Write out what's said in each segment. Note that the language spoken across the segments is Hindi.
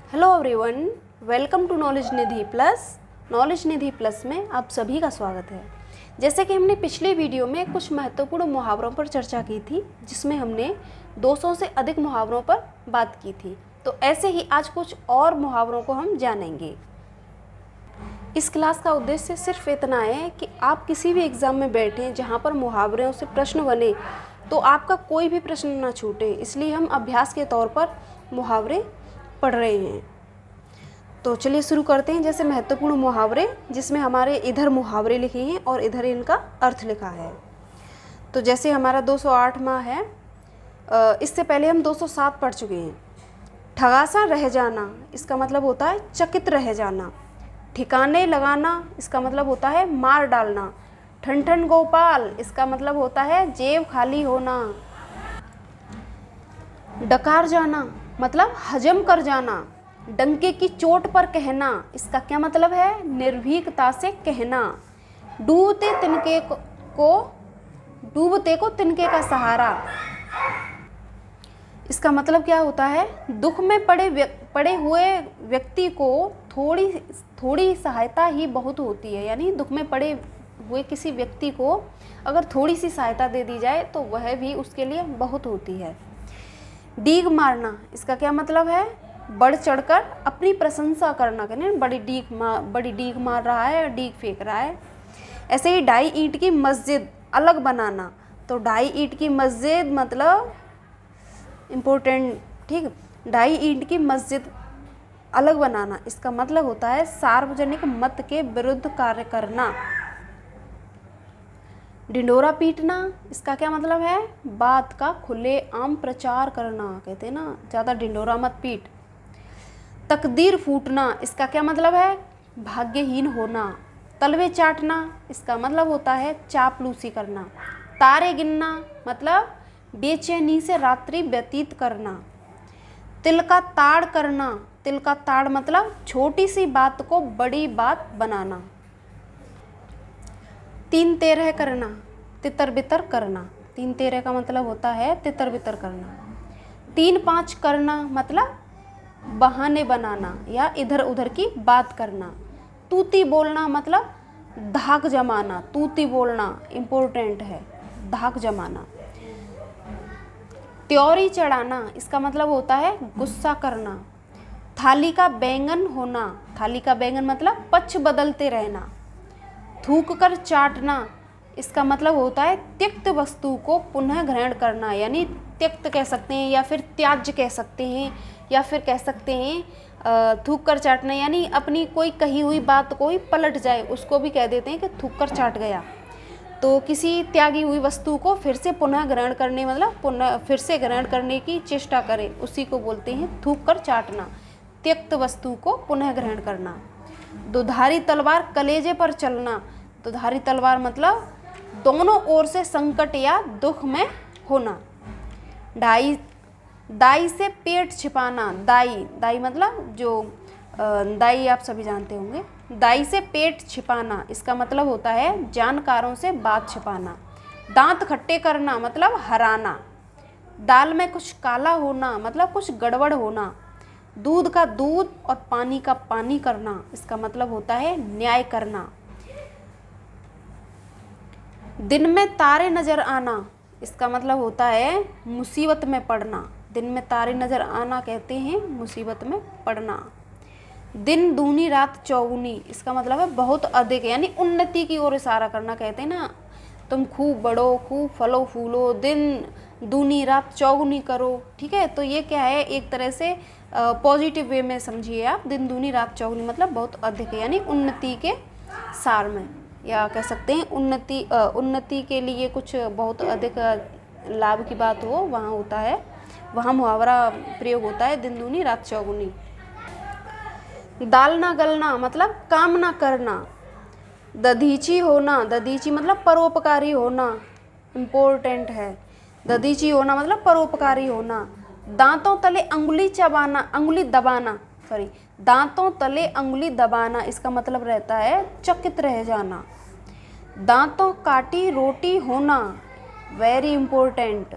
Hello everyone, welcome to knowledge Nidhi plus. Knowledge Nidhi plus में आप सभी का स्वागत है। जैसे कि हमने पिछली वीडियो में कुछ महत्वपूर्ण मुहावरों पर चर्चा की थी, जिसमें हमने 200 से अधिक मुहावरों पर बात की थी। तो ऐसे ही आज कुछ और मुहावरों को हम जानेंगे। इस क्लास का उद्देश्य सिर्फ इतना है कि आप किसी भी एग्ज़ाम में बैठें जहाँ पर मुहावरों से प्रश्न बने तो आपका कोई भी प्रश्न ना छूटे, इसलिए हम अभ्यास के तौर पर मुहावरे पढ़ रहे हैं। तो चलिए शुरू करते हैं। जैसे महत्वपूर्ण मुहावरे, जिसमें हमारे इधर मुहावरे लिखे हैं और इधर इनका अर्थ लिखा है। तो जैसे हमारा 208वां है, इससे पहले हम 207 पढ़ चुके हैं। ठगासा रह जाना, इसका मतलब होता है चकित रह जाना। ठिकाने लगाना, इसका मतलब होता है मार डालना। ठन ठन गोपाल, इसका मतलब होता है जेब खाली होना। डकार जाना मतलब हजम कर जाना। डंके की चोट पर कहना, इसका क्या मतलब है? निर्भीकता से कहना। डूबते को तिनके का सहारा, इसका मतलब क्या होता है? दुख में पड़े हुए व्यक्ति को थोड़ी सहायता ही बहुत होती है। यानी दुख में पड़े हुए किसी व्यक्ति को अगर थोड़ी सी सहायता दे दी जाए तो वह भी उसके लिए बहुत होती है। डीग मारना, इसका क्या मतलब है? बढ़ चढ़कर अपनी प्रशंसा करना। कहने बड़ी डीग मार रहा है, डीग फेंक रहा है। ऐसे ही ढाई ईंट की मस्जिद अलग बनाना। तो ढाई ईंट की मस्जिद मतलब इम्पोर्टेंट, ठीक। ढाई ईंट की मस्जिद अलग बनाना, इसका मतलब होता है सार्वजनिक मत के विरुद्ध कार्य करना। ढिंडोरा पीटना, इसका क्या मतलब है? बात का खुलेआम प्रचार करना। कहते हैं ना, ज़्यादा ढिंडोरा मत पीट। तकदीर फूटना, इसका क्या मतलब है? भाग्यहीन होना। तलवे चाटना, इसका मतलब होता है चापलूसी करना। तारे गिनना मतलब बेचैनी से रात्रि व्यतीत करना। तिल का ताड़ करना, तिल का ताड़ मतलब छोटी सी बात को बड़ी बात बनाना। तीन तेरह करना, तितर बितर करना। तीन तेरह का मतलब होता है तितर बितर करना। तीन पाँच करना मतलब बहाने बनाना या इधर उधर की बात करना। तूती बोलना मतलब धाक जमाना। तूती बोलना इम्पोर्टेंट है, धाक जमाना। त्योरी चढ़ाना, इसका मतलब होता है गुस्सा करना। थाली का बैंगन होना, थाली का बैंगन मतलब पक्ष बदलते रहना। थूक कर चाटना, इसका मतलब होता है त्यक्त वस्तु को पुनः ग्रहण करना। यानी त्यक्त कह सकते हैं या फिर त्याज्य कह सकते हैं या फिर कह सकते हैं थूक कर चाटना, यानी अपनी कोई कही हुई बात को ही पलट जाए, उसको भी कह देते हैं कि थूक कर चाट गया। तो किसी त्यागी हुई वस्तु को फिर से पुनः ग्रहण करने मतलब फिर से ग्रहण करने की चेष्टा करें, उसी को बोलते हैं थूक कर चाटना। त्यक्त वस्तु को पुनः ग्रहण करना। दुधारी तलवार कलेजे पर चलना। दुधारी तलवार मतलब दोनों ओर से संकट या दुख में होना। दाई से पेट छिपाना। दाई मतलब जो दाई आप सभी जानते होंगे। दाई से पेट छिपाना, इसका मतलब होता है जानकारों से बात छिपाना। दांत खट्टे करना मतलब हराना। दाल में कुछ काला होना मतलब कुछ गड़बड़ होना। दूध का दूध और पानी का पानी करना, इसका मतलब होता है न्याय करना। दिन में तारे नजर आना, इसका मतलब होता है मुसीबत में पड़ना। दिन में तारे नजर आना कहते हैं मुसीबत में पड़ना। दिन दूनी रात चौगुनी, इसका मतलब है बहुत अधिक, यानी उन्नति की ओर इशारा करना। कहते हैं ना, तुम खूब बढ़ो, खूब फलो फूलो, दिन दूनी रात चौगुनी करो। ठीक है, तो ये क्या है, एक तरह से पॉजिटिव वे में समझिए आप। दिन दूनी रात चौगुनी मतलब बहुत अधिक है, यानी उन्नति के सार में, या कह सकते हैं उन्नति के लिए कुछ बहुत अधिक लाभ की बात हो, वहाँ होता है, वहाँ मुहावरा प्रयोग होता है दिन दूनी रात चौगुनी। दाल ना गलना मतलब काम ना करना। दधीची होना, दधीची मतलब परोपकारी होना, इम्पोर्टेंट है। दधीची होना मतलब परोपकारी होना। दांतों तले अंगुली दबाना, इसका मतलब रहता है चकित रह जाना। दांतों काटी रोटी होना, वेरी इम्पोर्टेंट।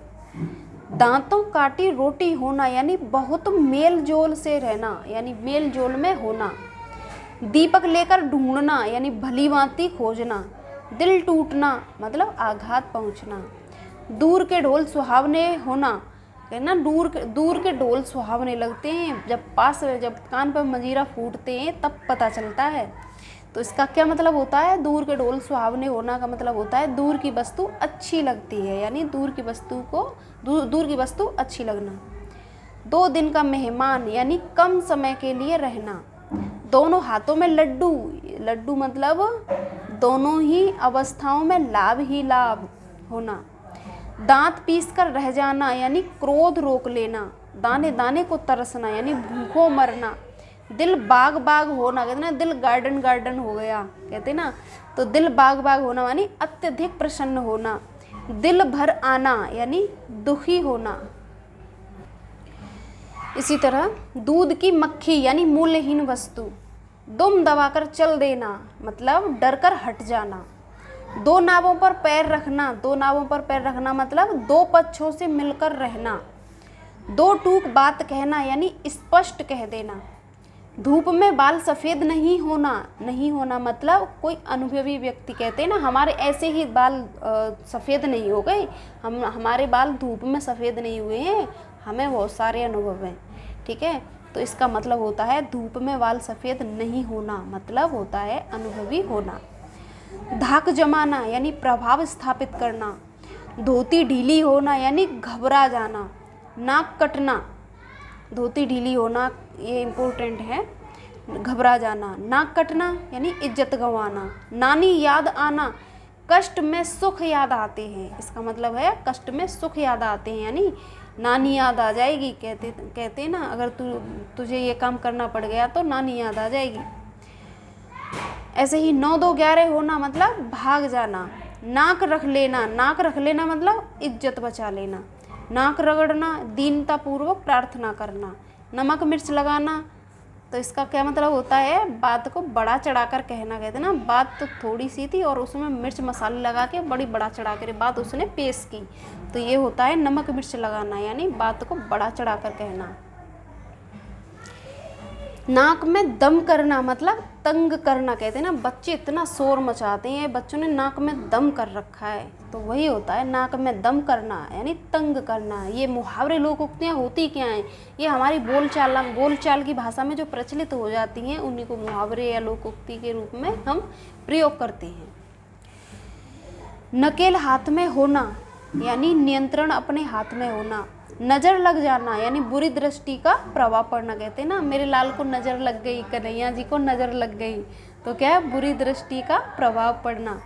दांतों काटी रोटी होना यानी बहुत मेल जोल से रहना, यानी मेल जोल में होना। दीपक लेकर ढूंढना यानी भली भांति खोजना। दिल टूटना मतलब आघात पहुंचना। दूर के ढोल सुहावने होना, कहना दूर के ढोल सुहावने लगते हैं, जब कान पर मंजीरा फूटते हैं तब पता चलता है। तो इसका क्या मतलब होता है? दूर के ढोल सुहावने होना का मतलब होता है दूर की वस्तु अच्छी लगती है, यानी दूर की वस्तु अच्छी लगना। 2 दिन का मेहमान यानी कम समय के लिए रहना। दोनों हाथों में लड्डू, लड्डू मतलब दोनों ही अवस्थाओं में लाभ ही लाभ होना। दांत पीस कर रह जाना यानी क्रोध रोक लेना। दाने दाने को तरसना यानी भूखों मरना। दिल बाग बाग होना, कहते ना दिल गार्डन गार्डन हो गया, कहते ना, तो दिल बाग बाग होना यानी अत्यधिक प्रसन्न होना। दिल भर आना यानी दुखी होना। इसी तरह दूध की मक्खी यानी मूल्यहीन वस्तु। दुम दबाकर चल देना मतलब डर कर हट जाना। 2 नावों पर पैर रखना, 2 नावों पर पैर रखना मतलब 2 पक्षों से मिलकर रहना। 2 टूक बात कहना यानी स्पष्ट कह देना। धूप में बाल सफ़ेद नहीं होना मतलब कोई अनुभवी व्यक्ति, कहते हैं ना हमारे ऐसे ही बाल सफ़ेद नहीं हो गए, हमारे बाल धूप में सफ़ेद नहीं हुए हैं, हमें बहुत सारे अनुभव हैं, ठीक है। तो इसका मतलब होता है धूप में बाल सफ़ेद नहीं होना मतलब होता है अनुभवी होना। धाक जमाना यानी प्रभाव स्थापित करना। धोती ढीली होना यानी घबरा जाना। नाक कटना, धोती ढीली होना ये इम्पोर्टेंट है, घबरा जाना। नाक कटना यानी इज्जत गंवाना। नानी याद आना, कष्ट में सुख याद आते हैं, इसका मतलब है कष्ट में सुख याद आते हैं, यानी नानी याद आ जाएगी, कहते ना अगर तुझे ये काम करना पड़ गया तो नानी याद आ जाएगी। ऐसे ही 9-2-11 होना मतलब भाग जाना। नाक रख लेना मतलब इज्जत बचा लेना। नाक रगड़ना, दीनतापूर्वक प्रार्थना करना। नमक मिर्च लगाना, तो इसका क्या मतलब होता है? बात को बड़ा चढ़ाकर कहना, कहते ना बात तो थोड़ी सी थी और उसमें मिर्च मसाले लगा के बड़ा चढ़ा कर बात उसने पेश की, तो ये होता है नमक मिर्च लगाना, यानी बात को बड़ा चढ़ाकर कहना। नाक में दम करना मतलब तंग करना, कहते हैं ना बच्चे इतना शोर मचाते हैं, बच्चों ने नाक में दम कर रखा है, तो वही होता है नाक में दम करना यानी तंग करना। ये मुहावरे लोकोक्तियाँ होती क्या हैं? ये हमारी बोलचाल की भाषा में जो प्रचलित हो जाती हैं उन्हीं को मुहावरे या लोकोक्ति के रूप में हम प्रयोग करते हैं। नकेल हाथ में होना यानी नियंत्रण अपने हाथ में होना। नज़र लग जाना यानी बुरी दृष्टि का प्रभाव पड़ना, कहते हैं ना मेरे लाल को नज़र लग गई, कन्हैया जी को नज़र लग गई, तो क्या है? बुरी दृष्टि का प्रभाव पड़ना।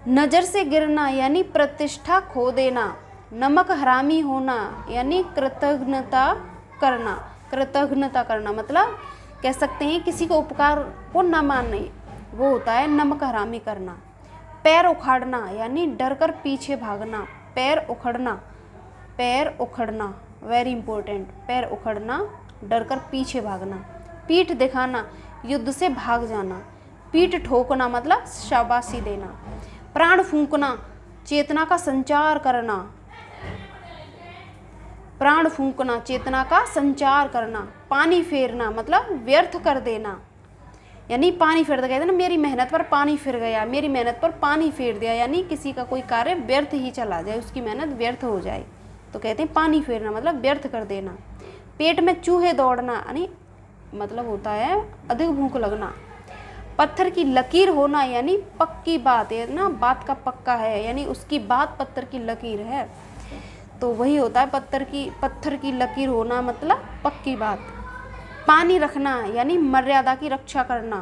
नज़र से गिरना यानी प्रतिष्ठा खो देना। नमक हरामी होना यानी कृतज्ञता करना मतलब कह सकते हैं किसी को उपकार को न मानने, वो होता है नमक हरामी करना। पैर उखाड़ना यानी डर कर पीछे भागना। पैर उखड़ना वेरी इंपॉर्टेंट, पैर उखड़ना डर कर पीछे भागना। पीठ दिखाना युद्ध से भाग जाना। पीठ ठोकना मतलब शाबाशी देना। प्राण फूंकना चेतना का संचार करना। पानी फेरना मतलब व्यर्थ कर देना, यानी पानी फेर देगा, कहते ना मेरी मेहनत पर पानी फिर गया, मेरी मेहनत पर पानी फेर दिया, यानी किसी का कोई कार्य व्यर्थ ही चला जाए, उसकी मेहनत व्यर्थ हो जाए, तो कहते हैं पानी फेरना मतलब व्यर्थ कर देना। पेट में चूहे दौड़ना यानी मतलब होता है अधिक भूख लगना। पत्थर की लकीर होना यानी पक्की बात है ना, बात का पक्का है, यानी उसकी बात पत्थर की लकीर है, तो वही होता है पत्थर की लकीर होना मतलब पक्की बात। पानी रखना यानी मर्यादा की रक्षा करना,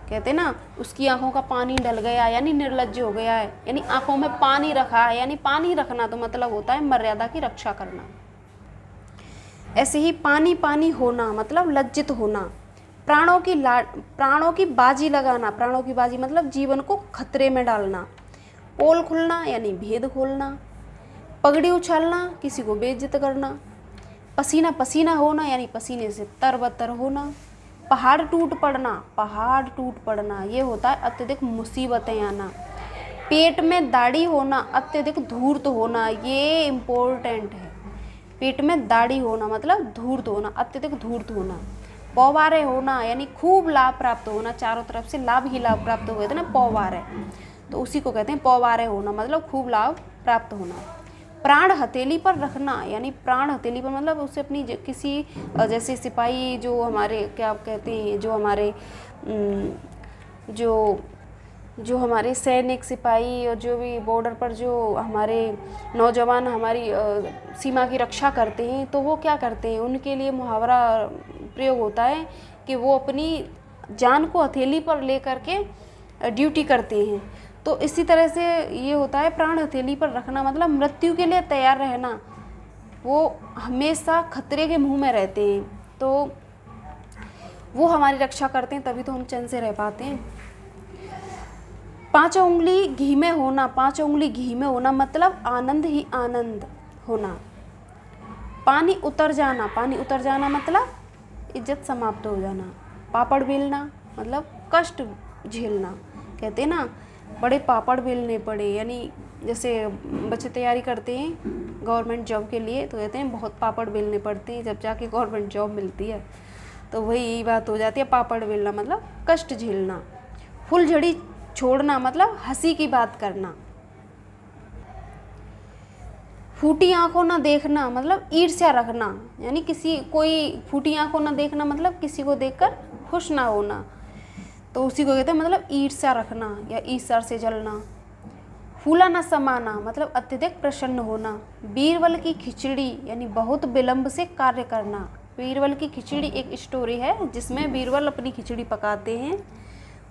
कहते ना उसकी आंखों का पानी डल गया यानी निर्लज्ज हो गया है, यानी आंखों में पानी रखा है, यानी पानी रखना तो मतलब होता है मर्यादा की रक्षा करना। ऐसे ही पानी होना मतलब लज्जित होना। प्राणों की बाजी लगाना, प्राणों की बाजी मतलब जीवन को खतरे में डालना। पोल खुलना यानी भेद खोलना। पगड़ी उछालना किसी को बेइज्जत करना। पसीना होना यानी पसीने से तरबतर होना। पहाड़ टूट पड़ना ये होता है अत्यधिक मुसीबतें आना। पेट में दाढ़ी होना, अत्यधिक धूर्त होना, ये इम्पोर्टेंट है। पेट में दाढ़ी होना मतलब धूर्त होना, अत्यधिक धूर्त होना। पौवारे होना यानी खूब लाभ प्राप्त होना, चारों तरफ से लाभ ही लाभ प्राप्त हुए थे ना पौवारे, तो उसी को कहते हैं पौवारे होना, मतलब खूब लाभ प्राप्त होना। प्राण हथेली पर रखना यानी प्राण हथेली पर मतलब उसे अपनी किसी जैसे सिपाही जो हमारे क्या कहते हैं, जो हमारे जो हमारे सैनिक सिपाही और जो भी बॉर्डर पर जो हमारे नौजवान हमारी सीमा की रक्षा करते हैं, तो वो क्या करते हैं, उनके लिए मुहावरा प्रयोग होता है कि वो अपनी जान को हथेली पर ले करके ड्यूटी करते हैं। तो इसी तरह से ये होता है प्राण हथेली पर रखना मतलब मृत्यु के लिए तैयार रहना, वो हमेशा खतरे के मुंह में रहते हैं, तो वो हमारी रक्षा करते हैं, तभी तो हम चैन से रह पाते हैं। 5 उंगली घी में होना, 5 उंगली घी में होना मतलब आनंद ही आनंद होना। पानी उतर जाना, पानी उतर जाना मतलब इज्जत समाप्त हो जाना। पापड़ बेलना मतलब कष्ट झेलना, कहते हैं ना बड़े पापड़ बेलने पड़े, यानी जैसे बच्चे तैयारी करते हैं गवर्नमेंट जॉब के लिए, तो कहते हैं बहुत पापड़ बेलने पड़ते हैं, जब जाके गवर्नमेंट जॉब मिलती है, तो वही बात हो जाती है, पापड़ बेलना मतलब कष्ट झेलना। फुलझड़ी छोड़ना मतलब हंसी की बात करना। फूटी आंखों ना देखना मतलब ईर्ष्या रखना, यानी कोई फूटी आंखों ना देखना मतलब किसी को देखकर खुश ना होना, तो उसी को कहते हैं मतलब ईर्ष्या रखना या ईर्ष्या से जलना। फूला ना समाना मतलब अत्यधिक प्रसन्न होना। बीरबल की खिचड़ी यानी बहुत विलंब से कार्य करना। बीरबल की खिचड़ी एक स्टोरी है जिसमें बीरबल अपनी खिचड़ी पकाते हैं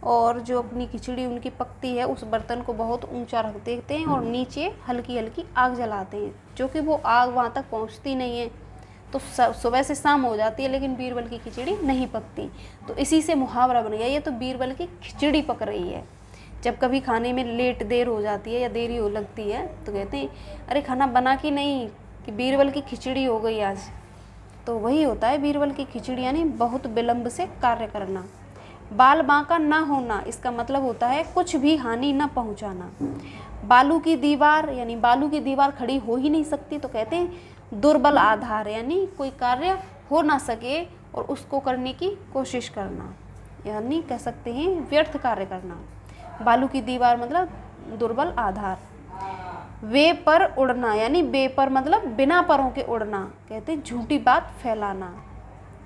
और जो अपनी खिचड़ी उनकी पकती है उस बर्तन को बहुत ऊंचा रख देते हैं और नीचे हल्की हल्की आग जलाते हैं, जो कि वो आग वहाँ तक पहुँचती नहीं है, तो सुबह से शाम हो जाती है लेकिन बीरबल की खिचड़ी नहीं पकती। तो इसी से मुहावरा बन गया, ये तो बीरबल की खिचड़ी पक रही है। जब कभी खाने में देर हो जाती है या देरी हो लगती है तो कहते हैं अरे खाना बना कि नहीं, कि बीरबल की खिचड़ी हो गई आज। तो वही होता है बीरबल की खिचड़ी यानी बहुत विलंब से कार्य करना। बाल बांका ना होना, इसका मतलब होता है कुछ भी हानि न पहुंचाना। बालू की दीवार यानी बालू की दीवार खड़ी हो ही नहीं सकती, तो कहते हैं दुर्बल आधार, यानी कोई कार्य हो ना सके और उसको करने की कोशिश करना, यानी कह सकते हैं व्यर्थ कार्य करना। बालू की दीवार मतलब दुर्बल आधार। वे पर उड़ना यानी बे पर मतलब बिना परों के उड़ना, कहते हैं झूठी बात फैलाना,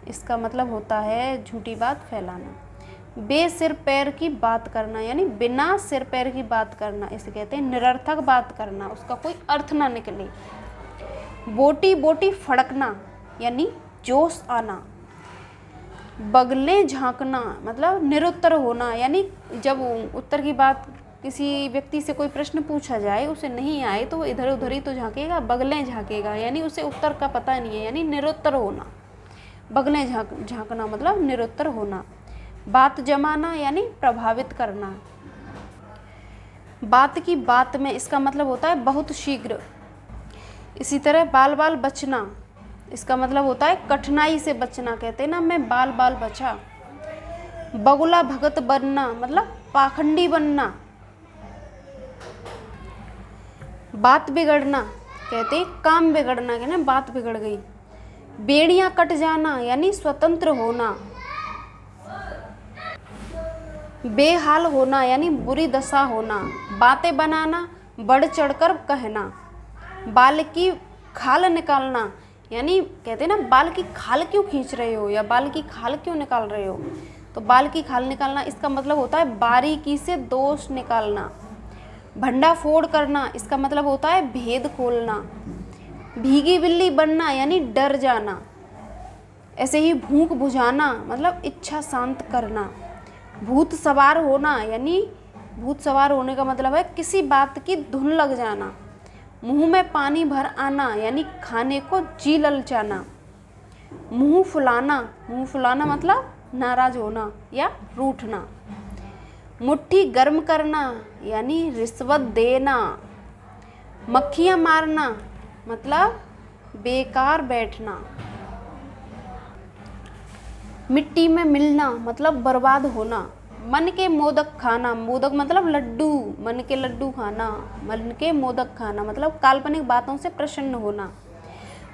इसका मतलब होता है झूठी बात फैलाना। बे सिर पैर की बात करना यानी बिना सिर पैर की बात करना, इसे कहते हैं निरर्थक बात करना, उसका कोई अर्थ ना निकले। बोटी बोटी फड़कना यानी जोश आना। बगलें झांकना मतलब निरुत्तर होना, यानी जब उत्तर की बात किसी व्यक्ति से कोई प्रश्न पूछा जाए उसे नहीं आए तो वो इधर उधर ही तो झांकेगा, बगलें झांकेगा, यानी उसे उत्तर का पता नहीं है, यानी निरुत्तर होना। बगलें झांकना मतलब निरुत्तर होना। बात जमाना यानी प्रभावित करना। बात की बात में, इसका मतलब होता है बहुत शीघ्र। इसी तरह बाल बाल बचना, इसका मतलब होता है कठिनाई से बचना, कहते हैं ना मैं बाल बाल बचा। बगुला भगत बनना मतलब पाखंडी बनना। बात बिगड़ना, कहते हैं काम बिगड़ना, कहते हैं बात बिगड़ गई। बेड़ियां कट जाना यानी स्वतंत्र होना। बेहाल होना यानी बुरी दशा होना। बातें बनाना, बढ़ चढ़कर कहना। बाल की खाल निकालना यानी कहते हैं ना बाल की खाल क्यों खींच रहे हो या बाल की खाल क्यों निकाल रहे हो, तो बाल की खाल निकालना इसका मतलब होता है बारीकी से दोष निकालना। भंडा फोड़ करना, इसका मतलब होता है भेद खोलना। भीगी बिल्ली बनना यानी डर जाना। ऐसे ही भूख बुझाना मतलब इच्छा शांत करना। भूत सवार होना यानी भूत सवार होने का मतलब है किसी बात की धुन लग जाना। मुंह में पानी भर आना यानी खाने को जी ललचाना। मुंह फुलाना मतलब नाराज होना या रूठना। मुट्ठी गर्म करना यानी रिश्वत देना। मक्खियाँ मारना मतलब बेकार बैठना। मिट्टी में मिलना मतलब बर्बाद होना। मन के मोदक खाना, मोदक मतलब लड्डू, मन के लड्डू खाना, मन के मोदक खाना मतलब काल्पनिक बातों से प्रसन्न होना।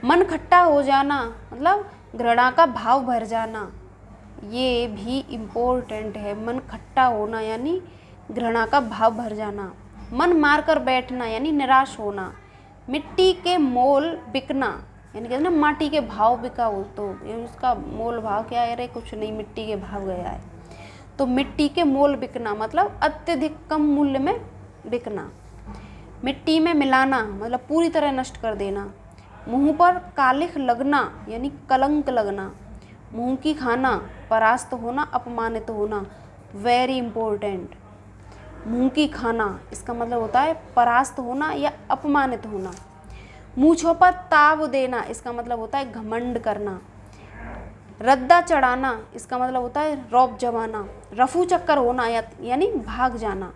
मन खट्टा हो जाना मतलब घृणा का भाव भर जाना, ये भी इम्पोर्टेंट है। मन खट्टा होना यानी घृणा का भाव भर जाना। मन मार कर बैठना यानी निराश होना। मिट्टी के मोल बिकना यानी कहते ना माटी के भाव बिका हो तो ये उसका मोल भाव क्या है, अरे कुछ नहीं मिट्टी के भाव गया है। तो मिट्टी के मोल बिकना मतलब अत्यधिक कम मूल्य में बिकना। मिट्टी में मिलाना मतलब पूरी तरह नष्ट कर देना। मुंह पर कालिख लगना यानी कलंक लगना। मुंह की खाना, परास्त होना, अपमानित होना, वेरी इम्पोर्टेंट। मुंह की खाना इसका मतलब होता है परास्त होना या अपमानित होना। मूंछों पर ताव देना इसका मतलब होता है घमंड करना। रद्दा चढ़ाना इसका मतलब होता है रौब जमाना। रफू चक्कर होना यानी भाग जाना।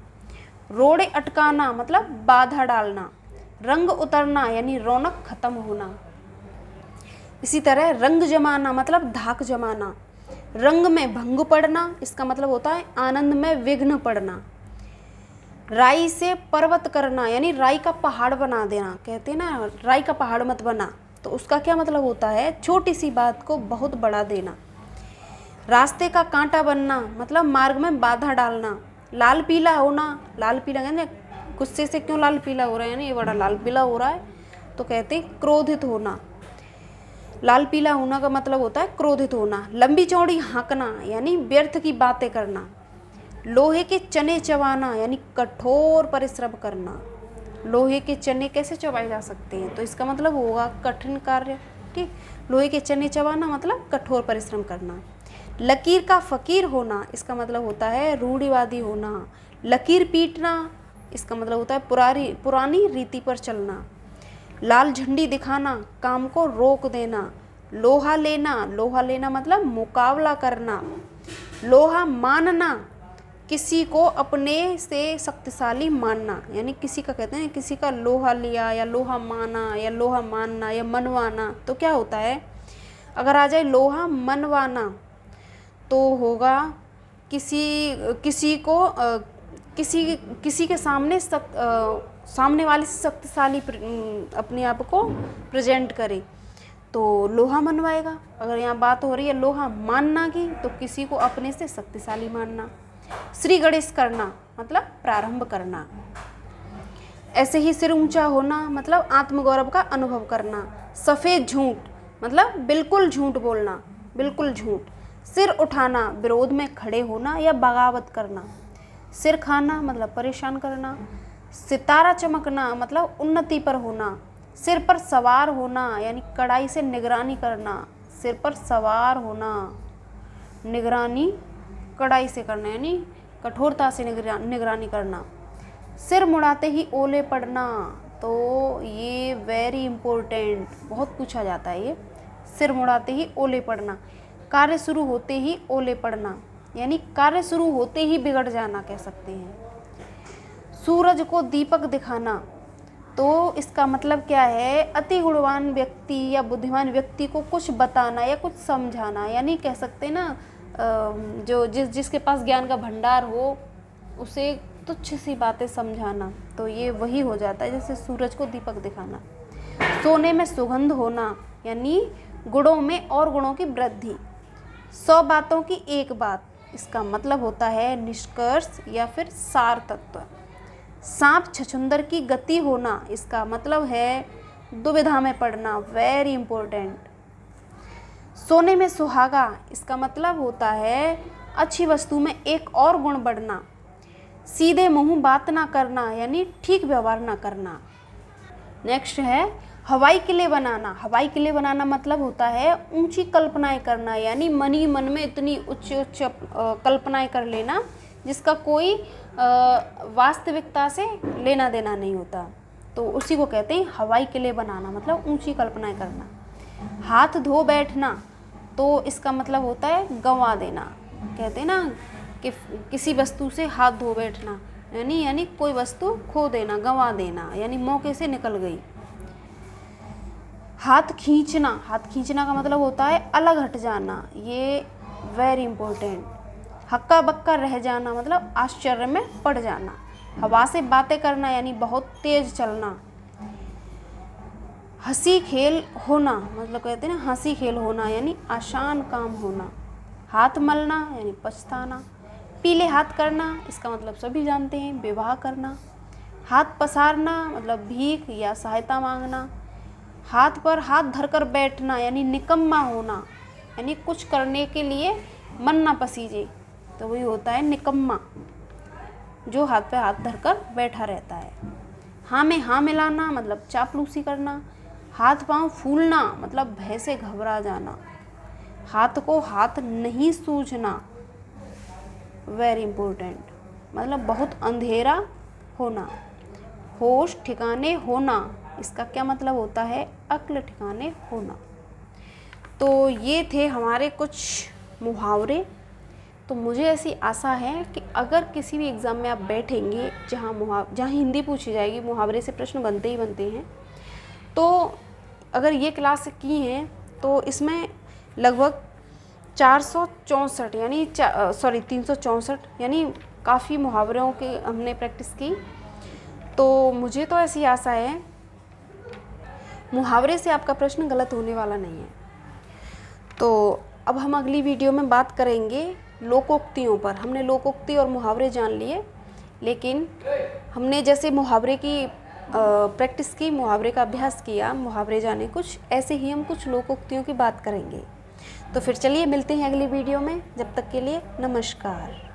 रोड़े अटकाना मतलब बाधा डालना। रंग उतरना यानी रौनक खत्म होना। इसी तरह रंग जमाना मतलब धाक जमाना। रंग में भंग पड़ना इसका मतलब होता है आनंद में विघ्न पड़ना। राई से पर्वत करना यानी राई का पहाड़ बना देना, कहते हैं ना राई का पहाड़ मत बना, तो उसका क्या मतलब होता है छोटी सी बात को बहुत बड़ा देना। रास्ते का कांटा बनना मतलब मार्ग में बाधा डालना। लाल पीला होना, लाल पीला कहते गुस्से से क्यों लाल पीला हो रहा है यानी ये बड़ा लाल पीला हो रहा है, तो कहते हैं क्रोधित होना। लाल पीला होना का मतलब होता है क्रोधित होना। लंबी चौड़ी हाँकना यानी व्यर्थ की बातें करना। लोहे के चने चबाना यानी कठोर परिश्रम करना। लोहे के चने कैसे चबाए जा सकते हैं, तो इसका मतलब होगा कठिन कार्य, ठीक। लोहे के चने चबाना मतलब कठोर परिश्रम करना। लकीर का फकीर होना इसका मतलब होता है रूढ़िवादी होना। लकीर पीटना इसका मतलब होता है पुरानी रीति पर चलना। लाल झंडी दिखाना, काम को रोक देना। लोहा लेना मतलब मुकाबला करना। लोहा मानना, किसी को अपने से शक्तिशाली मानना यानी किसी का कहते हैं किसी का लोहा लिया या लोहा माना या लोहा मानना या मनवाना, तो क्या होता है अगर आ जाए लोहा मनवाना तो होगा किसी के सामने वाले से शक्तिशाली अपने आप को प्रेजेंट करे तो लोहा मनवाएगा। अगर यहाँ बात हो रही है लोहा मानना की तो किसी को अपने से शक्तिशाली मानना। श्री गणेश करना मतलब प्रारंभ करना। ऐसे ही सिर ऊंचा होना मतलब आत्मगौरव का अनुभव करना। सफ़ेद झूठ मतलब बिल्कुल झूठ बोलना, बिल्कुल झूठ। सिर उठाना विरोध में खड़े होना या बगावत करना। सिर खाना मतलब परेशान करना। सितारा चमकना मतलब उन्नति पर होना। सिर पर सवार होना यानी कड़ाई से निगरानी करना। सिर पर सवार होना, निगरानी कड़ाई से करना यानी कठोरता से निगरानी करना। सिर मुड़ाते ही ओले पड़ना, तो ये वेरी इम्पोर्टेंट, बहुत पूछा जाता है ये। सिर मुड़ाते ही ओले पड़ना। कार्य शुरू होते ही ओले पड़ना यानी कार्य शुरू होते ही बिगड़ जाना कह सकते हैं। सूरज को दीपक दिखाना, तो इसका मतलब क्या है अति गुणवान व्यक्ति या बुद्धिमान व्यक्ति को कुछ बताना या कुछ समझाना, यानी कह सकते हैं ना जो जिसके पास ज्ञान का भंडार हो उसे तुच्छ सी बातें समझाना, तो ये वही हो जाता है जैसे सूरज को दीपक दिखाना। सोने में सुगंध होना यानी गुणों में और गुणों की वृद्धि। 100 बातों की एक बात, इसका मतलब होता है निष्कर्ष या फिर सार तत्व। सांप छछुंदर की गति होना, इसका मतलब है दुविधा में पड़ना, वेरी इंपॉर्टेंट। सोने में सुहागा, इसका मतलब होता है अच्छी वस्तु में एक और गुण बढ़ना। सीधे मुंह बात ना करना यानी ठीक व्यवहार ना करना। नेक्स्ट है हवाई किले बनाना। हवाई किले बनाना मतलब होता है ऊंची कल्पनाएं करना, यानी मन ही मन में इतनी उच्च कल्पनाएं कर लेना जिसका कोई वास्तविकता से लेना देना नहीं होता, तो उसी को कहते हैं हवाई किले बनाना, मतलब ऊंची कल्पनाएं करना। हाथ धो बैठना, तो इसका मतलब होता है गंवा देना। कहते हैं ना कि किसी वस्तु से हाथ धो बैठना यानी कोई वस्तु खो देना, गंवा देना, यानी मौके से निकल गई। हाथ खींचना, हाथ खींचना का मतलब होता है अलग हट जाना, ये वेरी इंपॉर्टेंट। हक्का बक्का रह जाना मतलब आश्चर्य में पड़ जाना। हवा से बातें करना यानी बहुत तेज चलना। हंसी खेल होना मतलब कहते हैं ना हंसी खेल होना यानी आसान काम होना। हाथ मलना यानी पछताना। पीले हाथ करना इसका मतलब सभी जानते हैं विवाह करना। हाथ पसारना मतलब भीख या सहायता मांगना। हाथ पर हाथ धरकर बैठना यानी निकम्मा होना, यानी कुछ करने के लिए मन ना पसीजे तो वही होता है निकम्मा, जो हाथ पे हाथ धरकर बैठा रहता है। हाँ में हाँ मिलाना मतलब चापलूसी करना। हाथ पांव फूलना मतलब भय से घबरा जाना। हाथ को हाथ नहीं सूझना, वेरी इम्पोर्टेंट, मतलब बहुत अंधेरा होना। होश ठिकाने होना इसका क्या मतलब होता है, अक्ल ठिकाने होना। तो ये थे हमारे कुछ मुहावरे। तो मुझे ऐसी आशा है कि अगर किसी भी एग्ज़ाम में आप बैठेंगे जहाँ हिंदी पूछी जाएगी, मुहावरे से प्रश्न बनते ही बनते हैं, तो अगर ये क्लास की हैं तो इसमें लगभग 464 यानी 364 यानी काफ़ी मुहावरों के हमने प्रैक्टिस की। तो मुझे तो ऐसी आशा है मुहावरे से आपका प्रश्न गलत होने वाला नहीं है। तो अब हम अगली वीडियो में बात करेंगे लोकोक्तियों पर। हमने लोकोक्ति और मुहावरे जान लिए, लेकिन हमने जैसे मुहावरे की प्रैक्टिस की, मुहावरे का अभ्यास किया, मुहावरे जाने कुछ, ऐसे ही हम कुछ लोकोक्तियों की बात करेंगे। तो फिर चलिए मिलते हैं अगली वीडियो में, जब तक के लिए नमस्कार।